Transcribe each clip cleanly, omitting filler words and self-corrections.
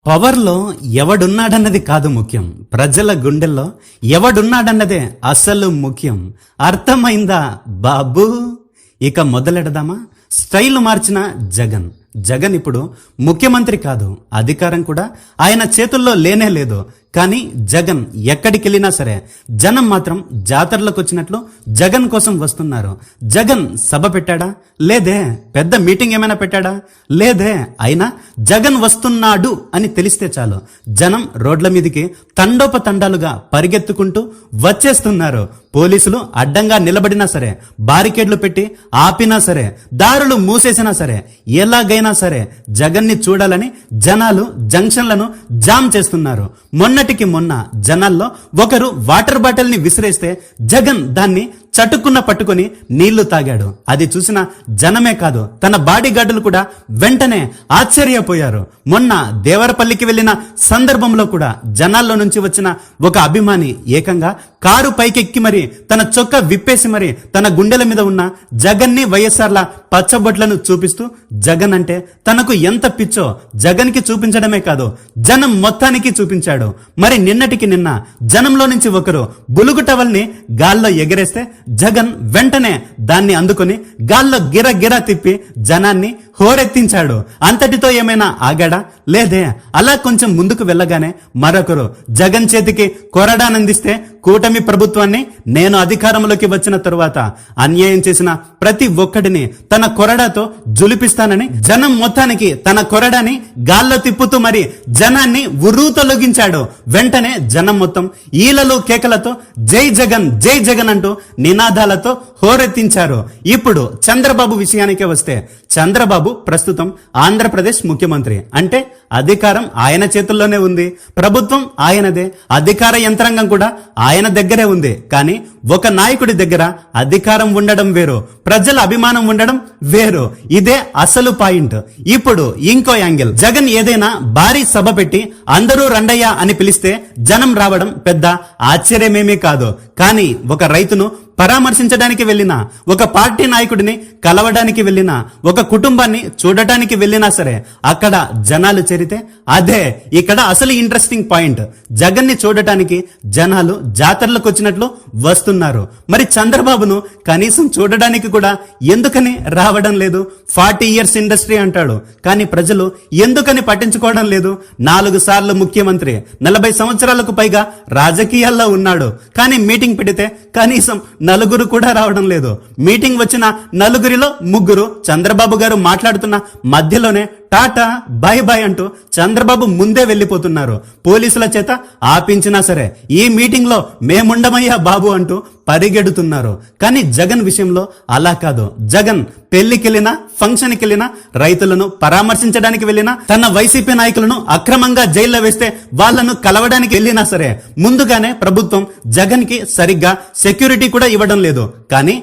పవర్లో ఎవడున్నాడన్నది కాదు ముఖ్యం, ప్రజల గుండెల్లో ఎవడున్నాడన్నదే అసలు ముఖ్యం. అర్థమైందా బాబు? ఇక మొదలెడదామా? స్టైల్ మార్చిన జగన్ ఇప్పుడు ముఖ్యమంత్రి కాదు, అధికారం కూడా ఆయన చేతుల్లో లేనే లేదు. కానీ జగన్ ఎక్కడికి వెళ్ళినా సరే జనం మాత్రం జాతరలకు వచ్చినట్లు జగన్ కోసం వస్తున్నారు. జగన్ సభ పెట్టాడా? లేదే. పెద్ద మీటింగ్ ఏమైనా పెట్టాడా? లేదే. అయినా జగన్ వస్తున్నాడు అని తెలిస్తే చాలు జనం రోడ్ల మీదకి తండోపతండాలుగా పరిగెత్తుకుంటూ వచ్చేస్తున్నారు. పోలీసులు అడ్డంగా నిలబడినా సరే, బారికేడ్లు పెట్టి ఆపినా సరే, దారులు మూసేసినా సరే, ఎలాగైనా సరే జగన్ని చూడాలని జనాలు జంక్షన్లను జామ్ చేస్తున్నారు. మొన్నటికి మొన్న జనాల్లో ఒకరు వాటర్ బాటిల్ ని విసిరేస్తే జగన్ దాన్ని చటుక్కున్న పట్టుకొని నీళ్లు తాగాడు. అది చూసిన జనమే కాదు, తన బాడీ గార్డులు కూడా వెంటనే ఆశ్చర్యపోయారు. మొన్న దేవరపల్లికి వెళ్లిన సందర్భంలో కూడా జనాల్లో నుంచి వచ్చిన ఒక అభిమాని ఏకంగా కారు పైకెక్కి మరి తన చొక్కా విప్పేసి మరి తన గుండెల మీద ఉన్న జగన్ని వైఎస్ఆర్ల పచ్చబొట్లను చూపిస్తూ జగన్ అంటే తనకు ఎంత పిచ్చో జగన్ కి చూపించడమే కాదు జనం మొత్తానికి చూపించాడు. మరి నిన్నటికి నిన్న జనంలో నుంచి ఒకరు బులుగు టవల్ని గాల్లో ఎగరేస్తే జగన్ వెంటనే దాన్ని అందుకొని గాల్లో గిర తిప్పి జనాన్ని హోరెత్తించాడు. అంతటితో ఏమైనా ఆగాడా? లేదే. అలా కొంచెం ముందుకు వెళ్ళగానే మరొకరు జగన్ చేతికి కొరడానందిస్తే కూటమి ప్రభుత్వాన్ని నేను అధికారంలోకి వచ్చిన తరువాత అన్యాయం చేసిన ప్రతి ఒక్కడిని తన కొరడాతో జులిపిస్తానని జనం మొత్తానికి తన కొరడాని గాల్లో తిప్పుతూ మరి జనాన్ని ఉర్రూతొలగించాడు. వెంటనే జనం మొత్తం ఈలలు కేకలతో జై జగన్ అంటూ నినాదాలతో హోరెత్తించారు. ఇప్పుడు చంద్రబాబు విషయానికే వస్తే చంద్రబాబు ప్రస్తుతం ఆంధ్రప్రదేశ్ ముఖ్యమంత్రి. అంటే అధికారం ఆయన చేతుల్లోనే ఉంది, ప్రభుత్వం ఆయనదే, అధికార యంత్రాంగం కూడా ఆయన దగ్గరే ఉంది. కానీ ఒక నాయకుడి దగ్గర అధికారం ఉండడం వేరు, ప్రజల అభిమానం ఉండడం వేరు. ఇదే అసలు పాయింట్. ఇప్పుడు ఇంకో యాంగిల్. జగన్ ఏదైనా భారీ సభ పెట్టి అందరూ రండయ్యా అని పిలిస్తే జనం రావడం పెద్ద ఆశ్చర్యమేమీ కాదు. కానీ ఒక రైతును పరామర్శించడానికి వెళ్ళినా, ఒక పార్టీ నాయకుడిని కలవడానికి వెళ్ళినా, ఒక కుటుంబాన్ని చూడటానికి వెళ్ళినా సరే అక్కడ జనాలు చేరితే అదే ఇక్కడ అసలు ఇంట్రెస్టింగ్ పాయింట్. జగన్ ని చూడటానికి జనాలు జాతరలకు వచ్చినట్లు వస్తున్నారు. మరి చంద్రబాబును కనీసం చూడడానికి కూడా ఎందుకని రావడం లేదు? 40 years ఇండస్ట్రీ అంటాడు, కానీ ప్రజలు ఎందుకని పట్టించుకోవడం లేదు? 4 సార్లు ముఖ్యమంత్రి, 40 సంవత్సరాలకు పైగా రాజకీయాల్లో ఉన్నాడు. కానీ మీటింగ్ పెడితే కనీసం నలుగురు కూడా రావడం లేదు. మీటింగ్ వచ్చిన నలుగురిలో ముగ్గురు చంద్రబాబు గారు మాట్లాడుతున్న మధ్యలోనే టాటా బై అంటూ చంద్రబాబు ముందే వెళ్ళిపోతున్నారు. పోలీసుల చేత ఆపించినా సరే ఈ మీటింగ్ లో మేముండమయ్యా బాబు అంటూ పరిగెడుతున్నారు. కానీ జగన్ విషయంలో అలా కాదు. జగన్ పెళ్లికెళ్ళినా, ఫంక్షన్కి వెళ్ళినా, రైతులను పరామర్శించడానికి వెళ్ళినా, తన వైసీపీ నాయకులను అక్రమంగా జైల్లో వేస్తే వాళ్లను కలవడానికి వెళ్ళినా సరే ముందుగానే ప్రభుత్వం జగన్ కి సరిగ్గా సెక్యూరిటీ కూడా ఇవ్వడం లేదు. కానీ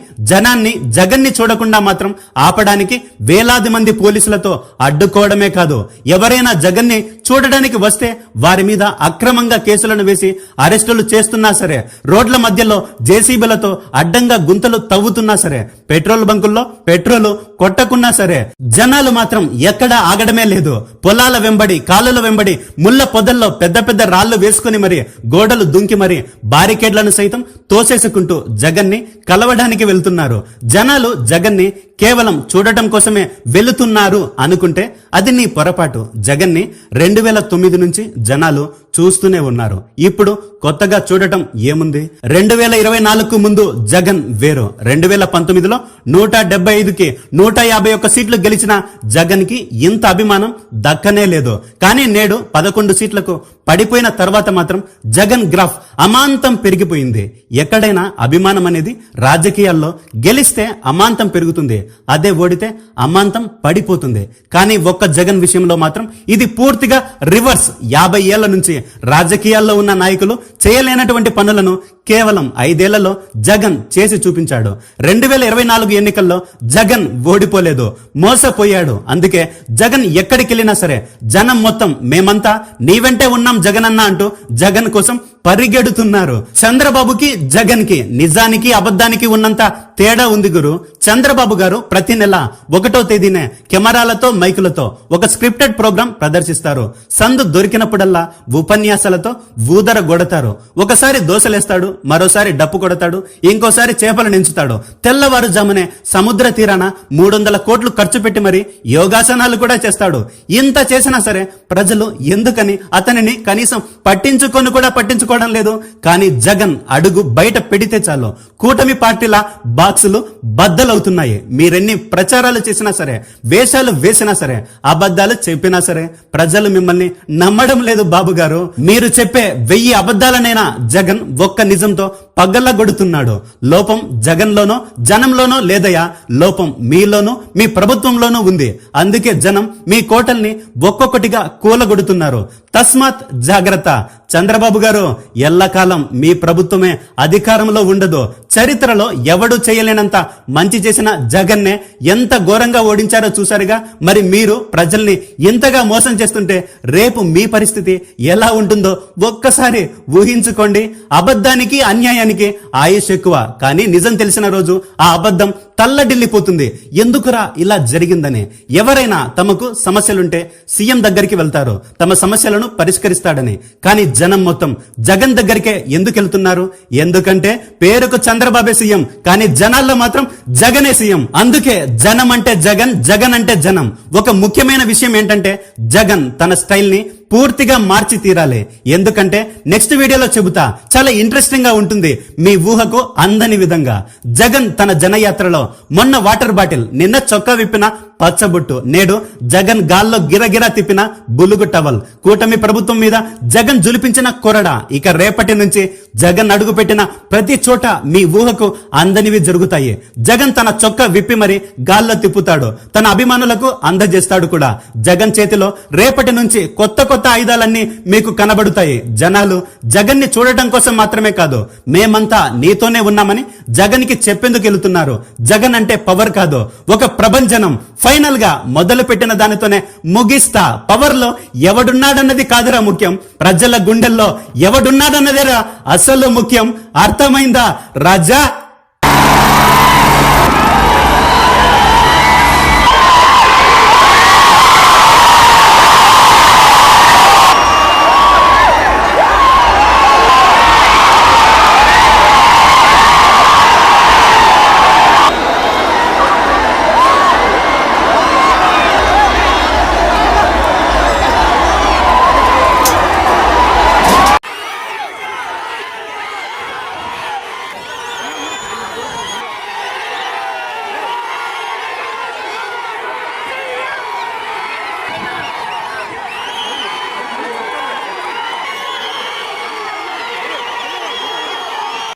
జగన్ ని చూడకుండా మాత్రం ఆపడానికి వేలాది మంది పోలీసులతో అడ్డుకోవడమే కాదు, ఎవరైనా జగన్ ని చూడడానికి వస్తే వారి మీద అక్రమంగా కేసులను వేసి అరెస్టులు చేస్తున్నా సరే, రోడ్ల మధ్యలో జేసీబీలతో అడ్డంగా గుంతలు తవ్వుతున్నా సరే, పెట్రోల్ బంకుల్లో పెట్రోల్ కొట్టకున్నా సరే జనాలు మాత్రం ఎక్కడా ఆగడమే లేదు. పొలాల వెంబడి, కాలుల వెంబడి, ముళ్ళ పొదల్లో పెద్ద పెద్ద రాళ్లు వేసుకుని మరి, గోడలు దుంకి మరి, బారికేడ్లను సైతం తోసేసుకుంటూ జగన్ ని కలవడానికి వెళ్తున్నారు. జనాలు జగన్ ని కేవలం చూడటం కోసమే వెళుతున్నారు అనుకుంటే అది నీ పొరపాటు. జగన్ ని 2009 నుంచి జనాలు చూస్తూనే ఉన్నారు. ఇప్పుడు కొత్తగా చూడటం ఏముంది? 2024కు ముందు జగన్ వేరు. 2019లో 175కి 151 సీట్లు గెలిచిన జగన్ కి ఇంత అభిమానం దక్కనే లేదు. కానీ నేడు 11 సీట్లకు పడిపోయిన తర్వాత మాత్రం జగన్ గ్రాఫ్ అమాంతం పెరిగిపోయింది. ఎక్కడైనా అభిమానం అనేది రాజకీయాల్లో గెలిస్తే అమాంతం పెరుగుతుంది, అదే ఓడితే అమాంతం పడిపోతుంది. కానీ ఒక్క జగన్ విషయంలో మాత్రం ఇది పూర్తిగా రివర్స్. 50 ఏళ్ల నుంచి రాజకీయాల్లో ఉన్న నాయకులు చేయలేనటువంటి పనులను కేవలం 5 ఏళ్లలో జగన్ చేసి చూపించాడు. 2024 ఎన్నికల్లో జగన్ ఓడిపోలేదు, మోసపోయాడు. అందుకే జగన్ ఎక్కడికి వెళ్ళినా సరే జనం మొత్తం మేమంతా నీ వెంటే ఉన్నాం జగన్ అన్న అంటూ జగన్ కోసం పరిగెడుతున్నారు. చంద్రబాబుకి జగన్ కి నిజానికి అబద్ధానికి ఉన్నంత తేడా ఉంది గురు. చంద్రబాబు గారు ప్రతి నెల 1వ తేదీనే కెమెరాలతో మైకులతో ఒక స్క్రిప్టెడ్ ప్రోగ్రాం ప్రదర్శిస్తారు. సందు దొరికినప్పుడల్లా ఉపన్యాసాలతో ఊదర గొడతారు. ఒకసారి దోశలేస్తాడు, మరోసారి డప్పు కొడతాడు, ఇంకోసారి చేపలు నించుతాడు. తెల్లవారుజామునే సముద్ర తీరాన 300 కోట్లు ఖర్చు పెట్టి మరి యోగాసనాలు కూడా చేస్తాడు. ఇంత చేసినా సరే ప్రజలు ఎందుకని అతనిని కనీసం పట్టించుకోవడం లేదు. కానీ జగన్ అడుగు బయట పెడితే చాలు కూటమి పార్టీల బాక్సులు బద్దలవుతున్నాయి. మీరెన్ని ప్రచారాలు చేసినా సరే, వేషాలు వేసినా సరే, అబద్ధాలు చెప్పినా సరే ప్రజలు మిమ్మల్ని నమ్మడం లేదు బాబు గారు. మీరు చెప్పే 1000 అబద్ధాలనైనా జగన్ ఒక్క నిజంతో పగలగొడుతున్నాడు. లోపం జగన్లోనో జనంలోనో లేదయ్యా, లోపం మీలోనూ మీ ప్రభుత్వంలోనూ ఉంది. అందుకే జనం మీ కోటల్ని ఒక్కొక్కటిగా కూలగొడుతున్నారు. తస్మాత్ జాగ్రత్త. చంద్రబాబు గారు, ఎల్లకాలం మీ ప్రభుత్వమే అధికారంలో ఉండదు. చరిత్రలో ఎవడు చేయలేనంత మంచి చేసిన జగన్నే ఎంత ఘోరంగా ఓడించారో చూసారుగా. మరి మీరు ప్రజల్ని ఇంతగా మోసం చేస్తుంటే రేపు మీ పరిస్థితి ఎలా ఉంటుందో ఒక్కసారి ఊహించుకోండి. అబద్ధానికి అన్యాయానికి ఆయుష్ ఎక్కువ, కానీ నిజం తెలిసిన రోజు ఆ అబద్ధం తల్లడిల్లిపోతుంది. ఎందుకురా ఇలా జరిగిందని. ఎవరైనా తమకు సమస్యలుంటే సీఎం దగ్గరికి వెళ్తారు, తమ సమస్యలను పరిష్కరిస్తాడని. కానీ జనం మొత్తం జగన్ దగ్గరికే ఎందుకు వెళ్తున్నారు? ఎందుకంటే పేరుకు చంద్రబాబే సీఎం, కానీ జనాల్లో మాత్రం జగనే సీఎం. అందుకే జనం అంటే జగన్, జగన్ అంటే జనం. ఒక ముఖ్యమైన విషయం ఏంటంటే జగన్ తన స్టైల్ ని పూర్తిగా మార్చి తీరాలి. ఎందుకంటే నెక్స్ట్ వీడియోలో చెబుతా, చాలా ఇంట్రెస్టింగ్ గా ఉంటుంది. మీ ఊహకు అందని విధంగా జగన్ తన జనయాత్రలో మొన్న వాటర్ బాటిల్, నిన్న చొక్కా విప్పిన పచ్చబొట్టు, నేడు జగన్ గాల్లో గిరగిరా తిప్పిన బులుగు టవల్, కూటమి ప్రభుత్వం మీద జగన్ జులిపించిన కొరడ, ఇక రేపటి నుంచి జగన్ అడుగు పెట్టిన ప్రతి చోట మీ ఊహకు అందనివి జరుగుతాయి. జగన్ తన చొక్కా విప్పి మరి గాల్లో తిప్పుతాడు, తన అభిమానులకు అందజేస్తాడు కూడా. జగన్ చేతిలో రేపటి నుంచి కొత్త ఆయుధాలన్నీ మీకు కనబడుతాయి. జనాలు జగన్ ని చూడటం కోసం మాత్రమే కాదు, మేమంతా నీతోనే ఉన్నామని జగన్ కి చెప్పేందుకు వెళుతున్నారు. జగన్ అంటే పవర్ కాదు, ఒక ప్రభంజనం. ఫైనల్ గా మొదలు పెట్టిన దానితోనే ముగిస్తా. పవర్ లో ఎవడున్నాడన్నది కాదురా ముఖ్యం, ప్రజల గుండెల్లో ఎవడున్నాడన్నదేరా అసలు ముఖ్యం. అర్థమైందా రాజా?